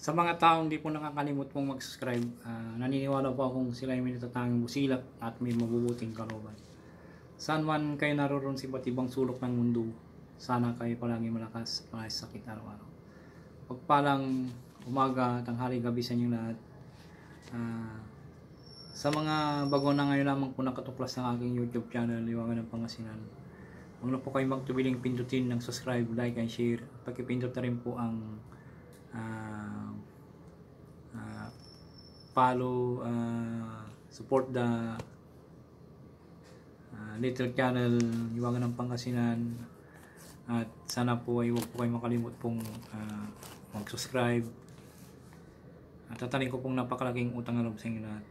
Sa mga taong di po nakakalimot pong mag-subscribe, naniniwala po akong sila ay may natatanging busilak at may mabubuting kalooban. Saan man kayo naroon sa iba't ibang sulok ng mundo, sana kayo palagi malakas at sakit araw-araw. Pagpalang umaga, tanghali, gabi sa inyo lahat. Sa mga bago na ngayon lamang po nakatuklas ng aking YouTube channel, Liwangan ng Pangasinan, huwag na po kayo magtubiling pindutin ng subscribe, like, and share. Pagkipindot na rin po ang follow, support the little channel Liwangan ng Pangasinan, at sana po ay huwag po kayo makalimot pong mag-subscribe. At tataling ko pong napakalaking utang na loob sa inyo lahat.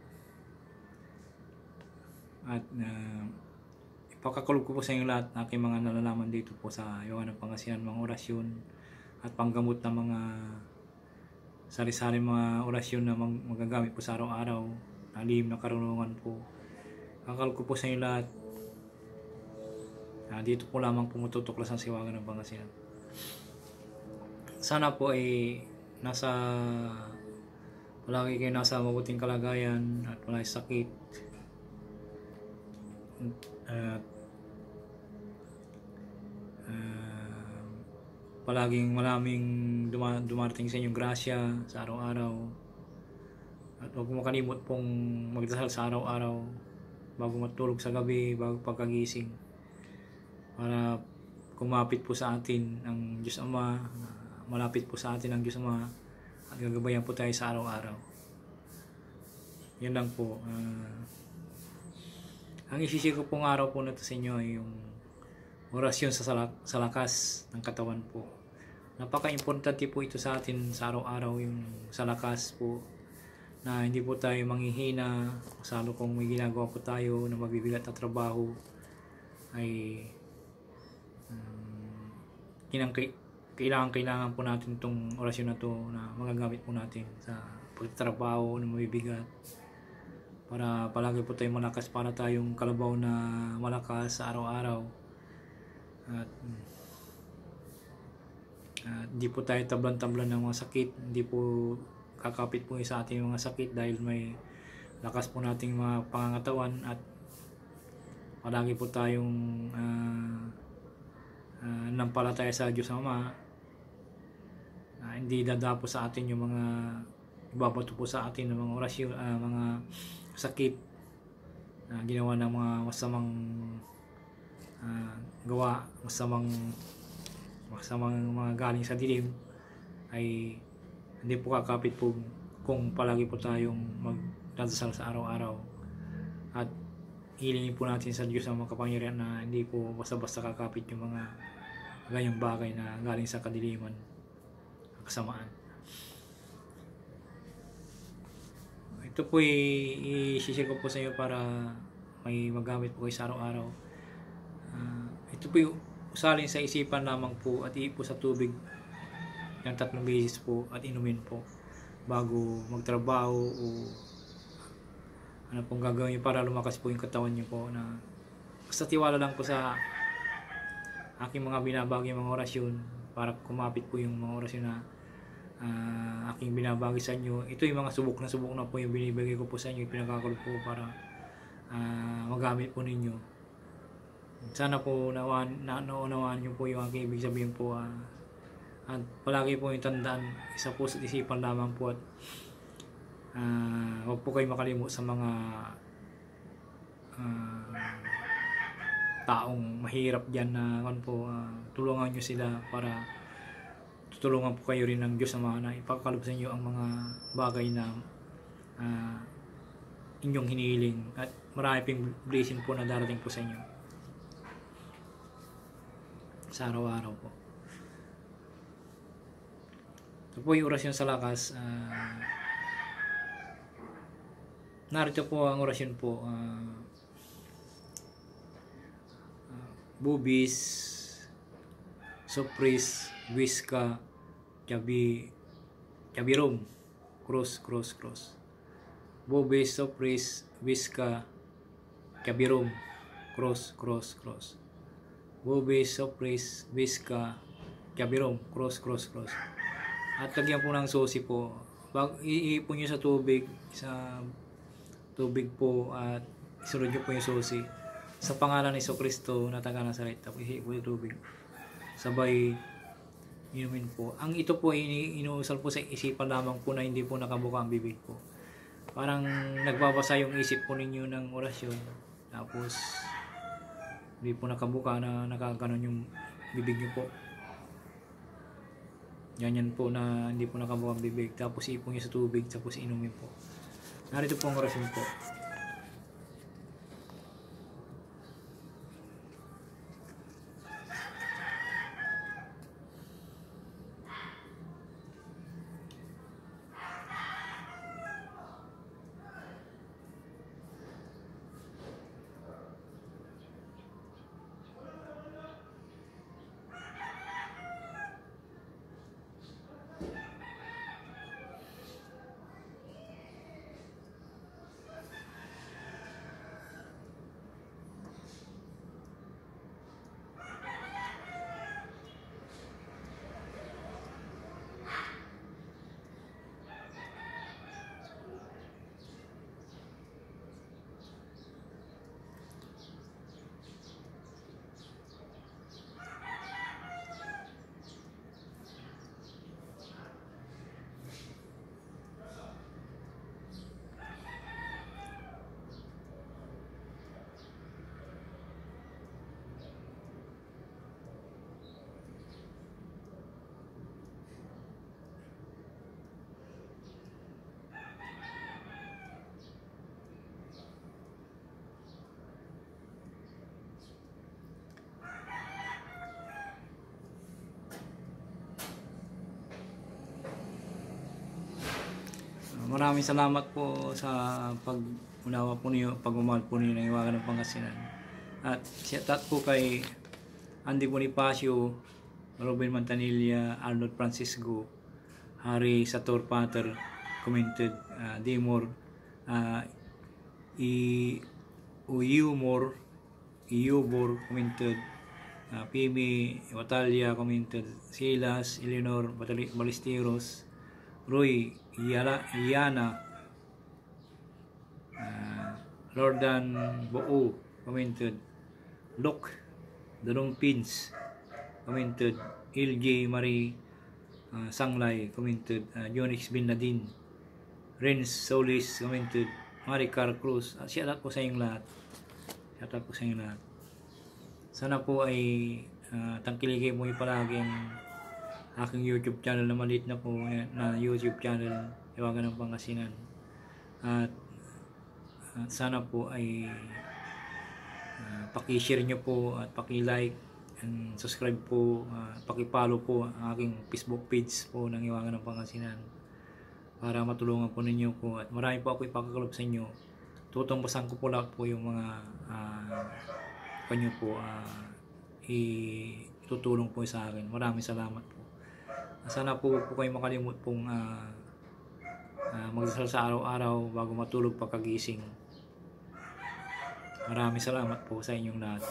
At ipakakulog ko po sa inyo lahat ng aking mga nalalaman dito po sa Liwangan ng Pangasinan, mga orasyon at panggamot ng mga sari-sari mga orasyon na magagamit po sa araw-araw, alim na karunungan po. Kakalog ko po sa inyo lahat. Dito po lamang pumututuklas ang Liwangan ng Pangasinan. Sana po ay palagi kayo nasa mabuting kalagayan at wala sakit. Palaging maraming dumarating sa inyong grasya sa araw-araw. At huwag mo makalimot pong magdasal sa araw-araw bago matulog sa gabi, bago pagkagising, para kumapit po sa atin ang Diyos Ama, malapit po sa atin ang Diyos Ama, at gagabayan po tayo sa araw-araw. Yan lang po. Ang isisig ko pong araw po na ito sa inyo ay yung orasyon sa lakas ng katawan po. Napaka-importante po ito sa atin sa araw-araw, yung sa lakas po, na hindi po tayo manghihina. Salo kung may ginagawa po tayo na mabibigat na trabaho, ay kailangan po natin itong orasyon na to na magagamit po natin sa pagtatrabaho na mabibigat, para palagi po tayong malakas, para tayong kalabaw na malakas sa araw-araw. At hindi po tayo tablan-tablan ng mga sakit, hindi po kakapit po sa ating mga sakit, dahil may lakas po nating mga pangangatawan, at palagi po tayong nampalataya sa Diyos Ama. Hindi dadapo sa atin yung mga ibabato po sa atin ng mga orasyon, mga sakit na ginawa ng mga masamang gawa, masamang mga galing sa dilim, ay hindi po kakapit po kung palagi po tayong magdadasal sa araw-araw, at hilingin po natin sa Diyos ang makapangyarihan na hindi po basta-basta kakapit yung mga ganyang bagay na galing sa kadiliman, kasamaan. Ito po i-share ko po sa inyo para may magamit po kayo sa araw-araw. Ito po yung usalin sa isipan lamang po, at iipo sa tubig ng 3 beses po, at inumin po bago magtrabaho o ano pong gagawin nyo para lumakas po yung katawan nyo po. Na basta tiwala lang po sa aking mga binabagay mga orasyon, para kumapit po yung mga orasyon na aking binabagay sa inyo. Ito yung mga subok na po yung binibigay ko po sa inyo, pinagkakulog po para magamit po ninyo. Sana po naunawaan nyo po yung aking ibig sabihin po, at palagi po yung tandaan, isa po sa isipan lamang po, at huwag po kayo makalimot sa mga taong mahirap dyan na tulungan nyo sila, para tutulungan po kayo rin ng Diyos Ama na ipagkaloob sa inyo ang mga bagay na inyong hinihiling, at marami ping blessing po na darating po sa inyo sa araw-araw po. Ito po yung orasyon sa lakas. Narito po ang orasyon po. Bubis, Sopris, Wiska, Chabirom, cross. Bubis, Sopris, Wiska, Chabirom, cross. Bubis, Sopris, Wiska, Chabirom, cross. At lagyan po ng susi po. Iipon nyo sa tubig po at isunod nyo po yung susi. Sa pangalan ni Kristo na taga Nazaret, tapos ihipo yung tubig. Sabay inumin po. Ang ito po inuusal po sa isipan lamang po na hindi po nakabuka ang bibig po. Parang nagbabasa yung isip po ninyo ng orasyon. Tapos hindi po nakabuka na nakaganon yung bibig nyo po. Yan po na hindi po nakabuka ang bibig. Tapos ipon nyo sa tubig, tapos inumin po. Narito po ang orasyon po. Maraming salamat po sa pag-unawa po niyo, pagmamahal po niyo ng Hiwaga ng Pangasinan. At shout po kay Andy Bonifacio, Robin Mantanilla, Arnold Francisco, Harry Sator Pater, commented, Dimor, Iubor, commented, Pimi Watalia, commented, Silas, Eleanor Balisteros, Roy Iana, Lordan Boo, commented, Luke Darong Pins, commented, LJ Marie Sanglay, commented, Jonix Bin Ladin, Renz Solis, commented, Maricar Cruz. Shout out po sa inyong lahat. Shout out po sa inyong lahat. Sana po ay tangkiligay mo yung palaging aking YouTube channel na maliit na po na YouTube channel, Hiwaga ng Pangasinan. At sana po ay paki-share nyo po at paki-like and subscribe po, paki-follow po ang aking Facebook page po ng Hiwaga ng Pangasinan para matulungan po ninyo po. At marami po ako ipakakalob sa inyo. Tutungbasan ko po lahat po yung mga kanyo po itutulong po sa akin. Maraming salamat po. Sana po kayo makalimut pong magdasal sa araw-araw bago matulog pagkagising. Maraming salamat po sa inyong lahat.